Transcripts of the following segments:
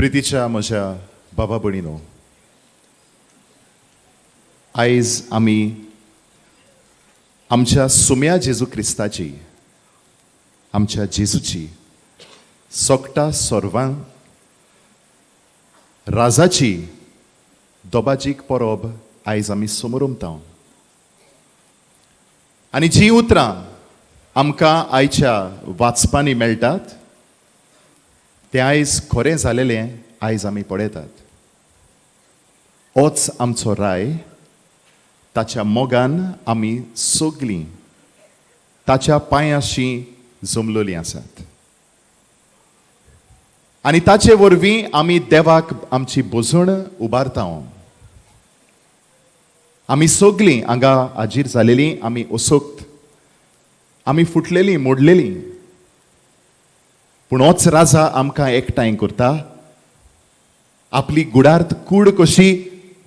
प्रितीच्या म्हज्या बाबा भयणीनो, आयज आमी आमच्या सुम्या जेजू क्रिस्ताची, आमच्या जेजूची सोकटा सोर्वां राजाची दोबाजीक परब आयज आमी समोर उमतां. आनी जी उतरां आमकां आयच्या वाचपांनी मेळटात तें आयज खरें जालेलें आयज आमी पळयतात. होच आमचो राय, ताच्या मोगान आमी सगलीं ताच्या पांयाशीं जमलोलीं आसात. आनी ताचे वरवीं आमी देवाक आमची बोजूण उबारतां. आमी सगलीं हांगा हाजीर जालेलीं, आमी उसोक्त, आमी फुटलेलीं, मोडलेलीं, पूण होच राजा आमकां एकठांय करता, आपली गुडार्थ कूड कशी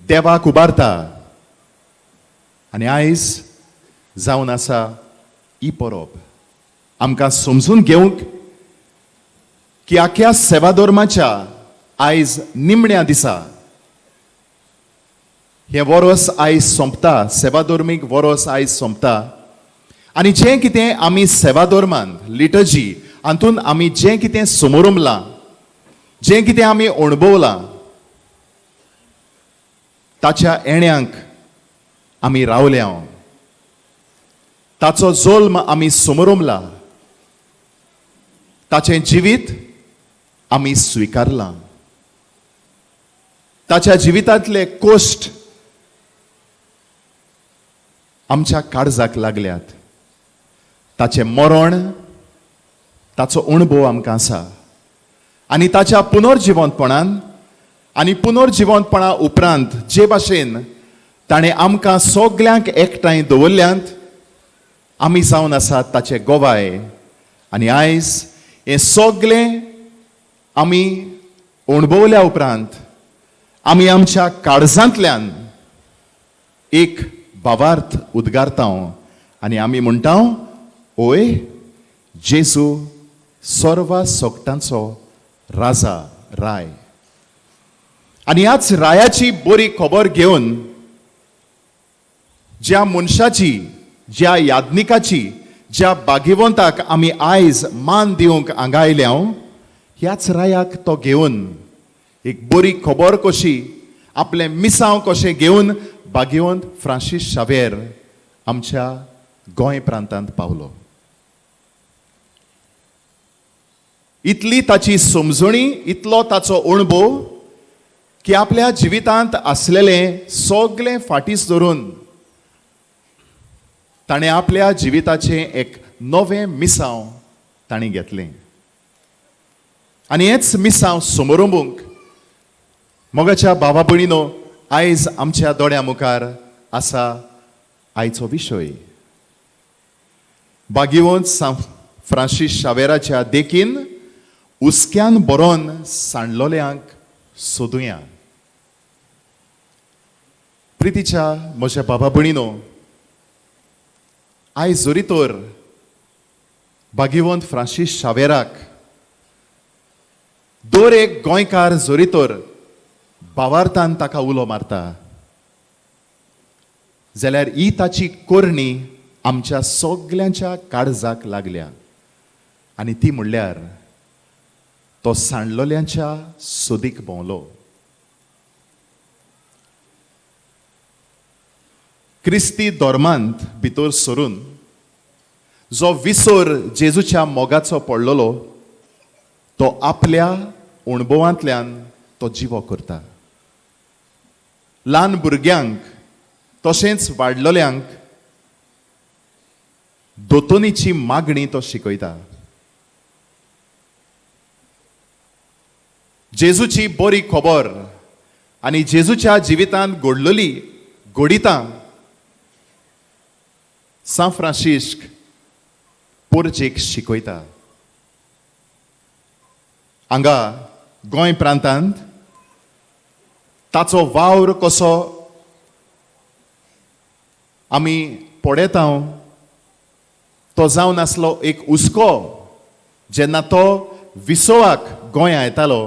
देवाक उबारता. आनी आयज जावन आसा ही परब आमकां समजून घेवंक की आख्या सेवा धर्माच्या आयज निमण्या दिसा हें वरोस आयज सोंपता, सेवा धर्मीक वरोस आयज सोंपता. आनी जें कितें आमी सेवा धर्मान लिटर्जी हातून आमी जें कितें समोर उमलां, जें कितें आमी अणभवलां, ताच्या येण्यांक आमी रावल्या, ताचो जल्म आमी समोर उमला, ताचें जिवीत आमी स्विकारलां, ताच्या जिवितांतले कोश्ट आमच्या काळजाक लागल्यात, ताचें मरण, ताचो अणभव आमकां आसा. आनी ताच्या पुनर्जिवंतपणान आनी पुनर्जिवंतपणा उपरांत जे भाशेन ताणें आमकां सगल्यांक एकठांय दवरल्यांत, आमी जावन आसात ताचे गोवाय. आनी आयज हें सगलें आमी अणभवल्या उपरांत आमी आमच्या काळजांतल्यान एक भावार्थ उद्गारता आनी आमी म्हणटा, ओय जेजू सर्व सोकटांचो राजा, राय. आनी ह्याच रायाची बरी खबर घेवन ज्या मनशाची, ज्या याज्ञिकाची, ज्या भाग्यवंताक आमी आयज मान दिवंक हांगा आयल्या, ह्याच रायाक तो घेवन एक बरी खबर कशी, आपलें मिसांव कशें घेवन भाग्यवंत फ्रांसीस शावेर आमच्या गोंय प्रांतांत पावलो. इतली ताची समजणी, इतलो ताचो अणभव की आपल्या जिवितांत आसलेलें सगलें फाटीस धरून ताणें आपल्या जिविताचें एक नवें मिसांव ताणें घेतलें. आनी हेंच मिसांव समोर उबूंक मोगाच्या भावा भयणीनो, आयज आमच्या दोळ्या मुखार आसा आयचो विशय. भाग्यवंत फ्रांसीस शावेराच्या देखीन उस्क्यान बरोवन सांडलोल्यांक सोदुया. प्रितीच्या म्हज्या बाबा भयणीनो, आयज जरी तर भाग्यवंत फ्रांसीस शावेराक दर एक गोंयकार जरी तर भावार्थान ताका उलो मारता, जाल्यार ही ताची कोरणी आमच्या सगल्यांच्या काळजाक लागल्या. आनी ती म्हणल्यार तो सांडलोल्यांच्या सोदीक भोंवलो. क्रिस्ती धर्मांत भितर सरून जो विसर जेजूच्या मोगाचो पडलेलो, तो आपल्या अणभवांतल्यान तो जिवो करता. ल्हान भुरग्यांक तशेंच वाडलोल्यांक दोतोनीची मागणी तो शिकयता. जेजूची बरी खबर आनी जेजूच्या जिवितांत घडलेली घडितां सान फ्रांसिस्क पोरचेक शिकयता. हांगा गोंय प्रांतांत ताचो वावर कसो आमी पळयता, तो जावन आसलो एक हुस्को. जेन्ना तो विसोवाक गोंया येतालो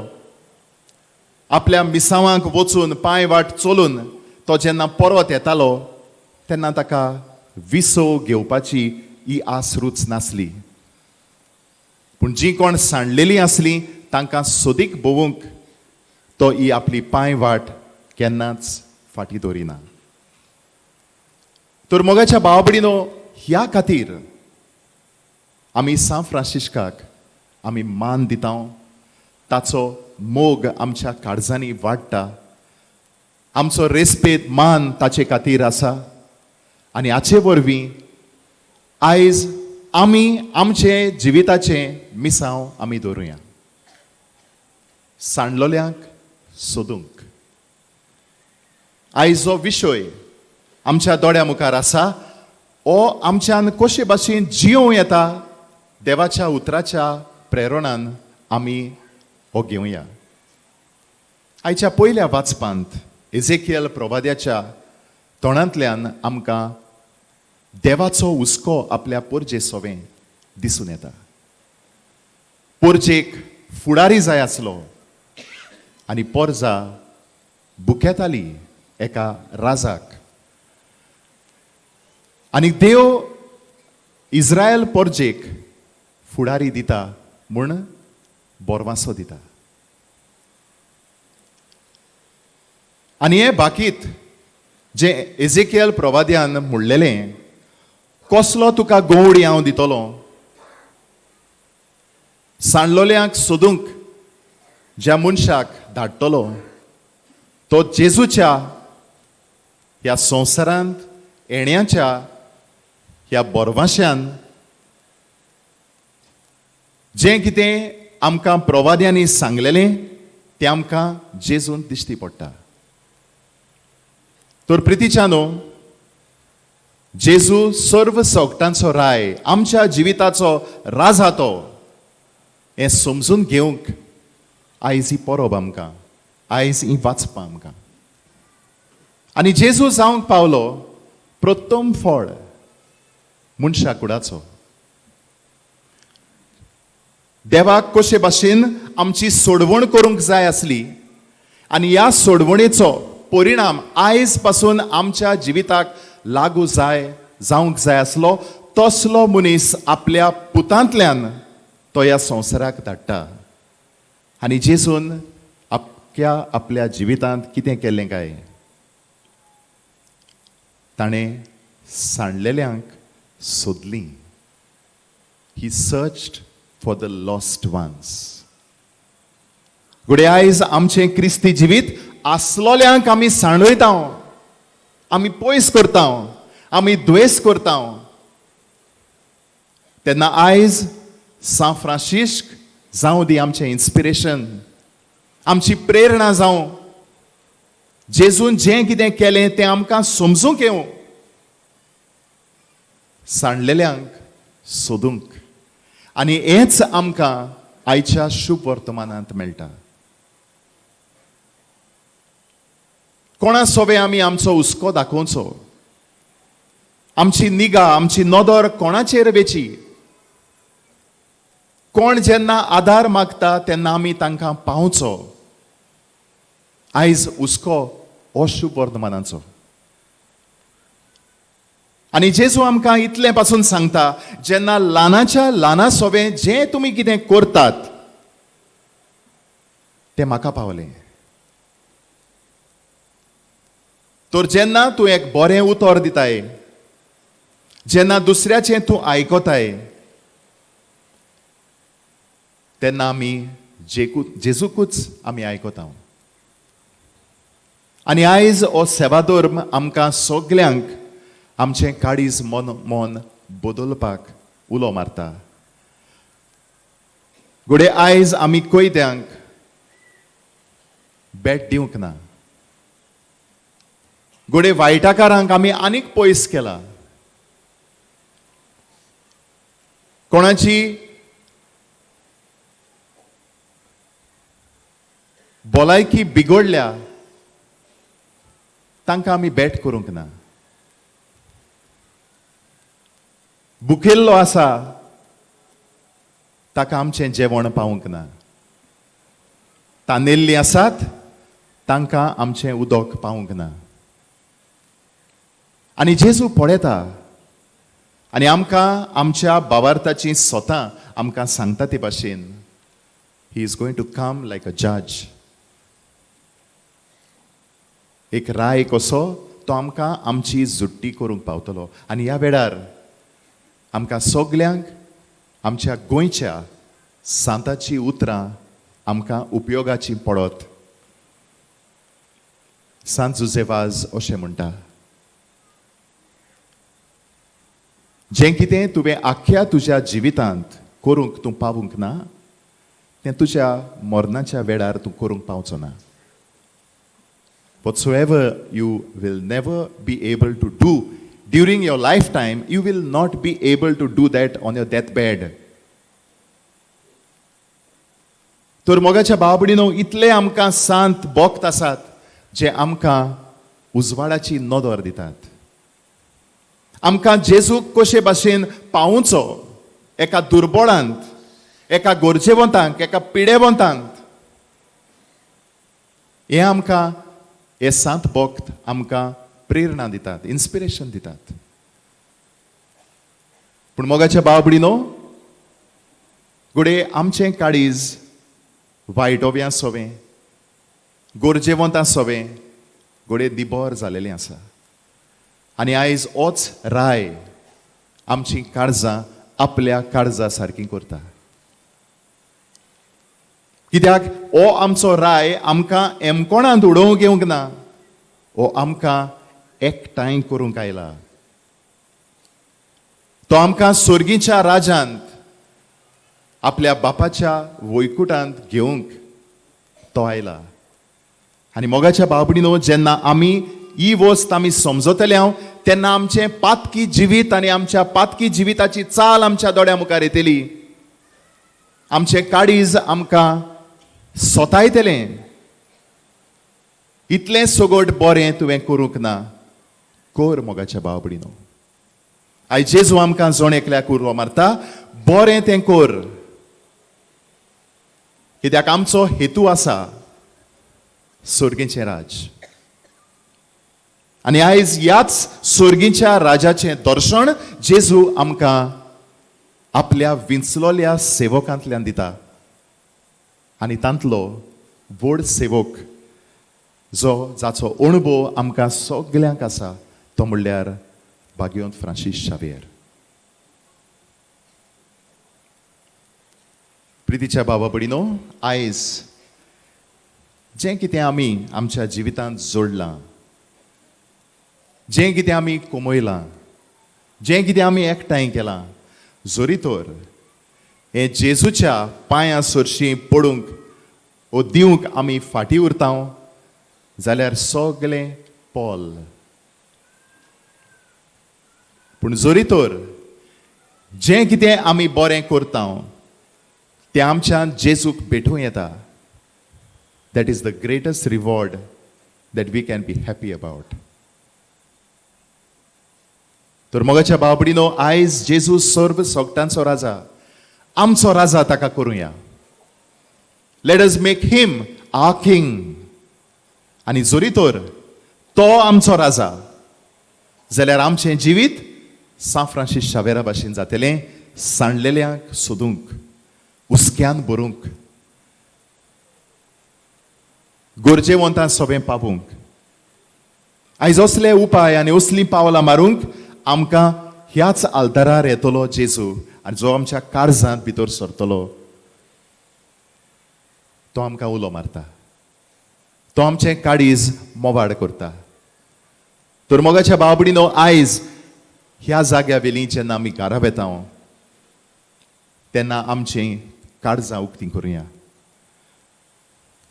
आपल्या मिसावांक वचून पांय वाट चलून तो जेन्ना परत येतालो तेन्ना ताका विसो घेवपाची ही आसरूच नासली. पूण जी कोण सांडलेली आसली तांकां सोदीक भोवूंक तो ही आपली पांय वाट केन्नाच फाटी दवरिना. तर मोगाच्या भाव भयणीनो, ह्या खातीर आमी सान फ्रांसिस्काक आमी मान दिता, ताचो मोग आमच्या काळजांनी वाडटा, आमचो रेस्पेत मान ताचे खातीर आसा. आनी हाचे वरवीं आयज आमी आमचे जिविताचे मिसांव आमी दवरुया. सांडलोल्यांक सोदूंक आयज जो विशय आमच्या दोळ्या मुखार आसा हो आमच्यान कशे भाशेन जियों येता देवाच्या उतराच्या प्रेरणान आमी हो घेवया. आयच्या पयल्या वाचपांत एझेकियल प्रवाद्याच्या तोंडांतल्यान आमकां देवाचो हुस्को आपल्या पोरजे सोवें दिसून येता. पोरजेक फुडारी जाय आसलो आनी पोरजा बुकेताली एका राजाक. आनी देव इस्रायल पोरजेक फुडारी दिता म्हूण बोरवांसो दिता. आनी हे बाकीत जे एझेकियल प्रवाद्यान म्हणलेलें, कसलो तुका गवडी हांव दितलो, सांडलोल्यांक सोदूंक ज्या मनशाक धाडटलो तो जेजूच्या ह्या संवसारांत येण्याच्या ह्या बोरवाश्यान जें कितें आमकां प्रवाद्यांनी सांगलेलें तें आमकां जेजून दिश्टी पडटा. तर प्रितीच्यानो, जेजू सर्व सोगटांचो राय, आमच्या जिविताचो राजा तो, हें समजून घेवंक आयज ही परब आमकां, आयज ही वाचपां आमकां. आनी जेजू जावंक पावलो प्रथम फळ मनशा कुडाचो. देवाक कशे भाशेन आमची सोडवण करूंक जाय आसली आनी ह्या सोडवणेचो परिणाम आयज पासून आमच्या जिविताक लागू जावंक जाय आसलो, तसलो मनीस आपल्या पुतांतल्यान तो ह्या संवसाराक धाडटा. आनी जेजून आपल्या जिवितांत कितें केलें काय, ताणें सांडलेल्यांक सोदलीं. He searched for the lost ones. घोडे आयज आमचें क्रिस्ती जिवीत आसलोल्यांक आमी सांडयता, आमी पयस करता, आमी द्वेस करता. तेन्ना आयज सान फ्रांसिस्क जावं दी आमचें इन्स्पिरेशन, आमची प्रेरणा जावं. जेजून जें कितें केलें तें आमकां समजूंक येवं, सांडलेल्यांक सोदूंक. आनी हेंच आमकां आयच्या शुभ वर्तमानांत मेळटा. कोणा सोबे आमी आमचो हुस्को दाखोवचो, आमची निगा, आमची नदर कोणाचेर वेची. कोण जेन्ना आदार मागता तेन्ना आमी तांकां पावचो. आयज हुस्को हो शुभ वर्तमानाचो. आनी जेजू आमकां इतलें पासून सांगता, जेन्ना ल्हानाच्या ल्हाना सोबें जें तुमी कितें करतात तें म्हाका पावलें. तर जेन्ना तूं एक बरें उतर दिताय, जेन्ना दुसऱ्याचें तूं आयकताय, तेन्ना आमी जेजूकूच आमी आयकता. आनी आयज हो सेवाधर्म आमकां सगल्यांक आमचें काळीज मन बदलपाक उलो मारता. घोडे आयज आमी कोयत्यांक भेट दिवंक ना. घोडे वायटाकारांक आमी आनीक पयस केला. कोणाची भलायकी बिगडल्या तांकां आमी भेट करूंक ना. भुकेल्लो आसा ताका आमचें जेवण पावूंक ना. तांनेल्लीं आसात तांकां आमचें उदक पावूंक ना. आनी जेजू पळयता आनी आमकां आमच्या भावार्थाची स्वता आमकां सांगता ते भाशेन he is going to come like a जज. एक राय कसो तो आमकां आमची जुट्टी करूंक पावतलो. आनी ह्या वेळार आमकां सगल्यांक आमच्या गोंयच्या सांताची उतरां आमकां उपयोगाची पडत. सांत जुजेवाज अशें म्हणटा, जें कितें तुवें आख्या तुज्या जिवितांत करूंक तूं पावूंक ना तें तुज्या मरणाच्या वेळार तूं करूंक पावचो ना. Whatsoever you will never be able to do during your lifetime, you will not be able to do that on your deathbed. तर मोगाच्या भाव-भयणीनो, इतले आमकां सांत भक्त आसात जे आमकां उजवाडाची नदर दितात. आमकां जेजूक कशे भाशेन पावुचो एका दुर्बळांत, एका गरजेवंतांक, एका पिडेवंतांत, हे आमकां हे सांत भक्त आमकां प्रेरणा दितात, इन्स्पिरेशन दितात. पूण मोगाच्या भाव-भयणीनो, घोडये आमचें काळीज वायटोव्यां सोवें, गरजेवंतां सोवें घोडये निबोर जालेलें आसा. आनी आयज होच राय आमची काळजां आपल्या काळजा सारकी करता. कित्याक हो आमचो राय आमकां एमकोणांत उडोवंक येवंक ना, हो आमकां एकठांय करूंक आयला. तो आमकां स्वर्गीच्या राजांत आपल्या बापाच्या वैकुंठांत घेवंक तो आयला. आनी मोगाच्या भाव-भयणीनो, जेन्ना आमी ही वस्त आमी समजतले तेन्ना आमचें पातकी जिवीत आनी आमच्या पातकी जिविताची चाल आमच्या दोळ्या मुखार येतली. आमचें काळीज आमकां सोतायतलें, इतलें सोगोट बरें तुवें करूंक ना, कर मोगाच्या भाव-भयणीनो. आयज जेजू आमकां जण एकल्याक उर्बो मारता, बरें तें कर. कित्याक आमचो हेतू आसा स्वर्गीचें राज. आनी आयज ह्याच स्वर्गीच्या राजाचें दर्शन जेजू आमकां आपल्या विंचलोल्या सेवकांतल्यान दिता. आनी तांतलो व्हड सेवक जाचो अणभव आमकां सगल्यांक आसा तो म्हणल्यार भाग्यवंत फ्रांसीस शावेर. प्रितीच्या भावा भयणीनो, आयज जें कितें आमी आमच्या जिवितांत जोडलां, जें कितें आमी कमयलां, जें कितें आमी एकठांय केलां, जोरी तर हे जेजूच्या पांयां सरशीं पडूंक वो दिवंक आमी फाटीं उरता जाल्यार सगलें पोल. पूण जोरी तर जें कितें आमी बरें करता तें आमच्यान जेजूक भेटूं येता. That is the greatest reward that we can be happy about. तर मोगाच्या भाव-भयणीनो, आयज जेजू सर्व सोगटांचो राजा, आमचो राजा ताका करुया. Let us make him our king. आनी जोरी तर तो आमचो राजा जाल्यार आमचें जिवीत सान फ्रांसीस शावेरा भाशेन जातलें, सांडलेल्यांक सोदूंक, उस्क्यान भरूंक, गरजेवंतां सोबें पावूंक. आयज असले उपाय आनी असलीं पावलां मारूंक आमकां ह्याच आल्तारार येतलो जेजू, आनी जो आमच्या काळजांत भितर सरतलो तो आमकां उलो मारता, तो आमचें काळीज मोवाड करता. तर मोगाच्या भाव-भयणीनो, आयज ह्या जाग्या वेली जेन्ना आमी घरा वेता तेन्ना आमचीं काळजां उक्तीं करुया.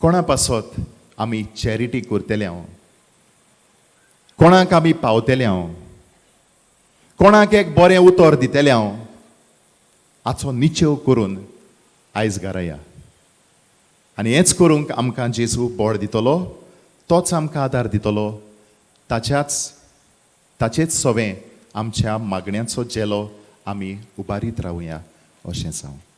कोणा पासत आमी चॅरिटी करतले, कोणाक आमी पावतले, कोणाक एक बरें उतर दितले, हाचो निचेव करून आयज घरा या. आनी हेंच करूंक आमकां जेजू बळ दितलो, तोच आमकां आदार दितलो, ताचेच सोवें आमच्या मागण्यांचो जेलो आमी उबारीत रावया अशें जावं.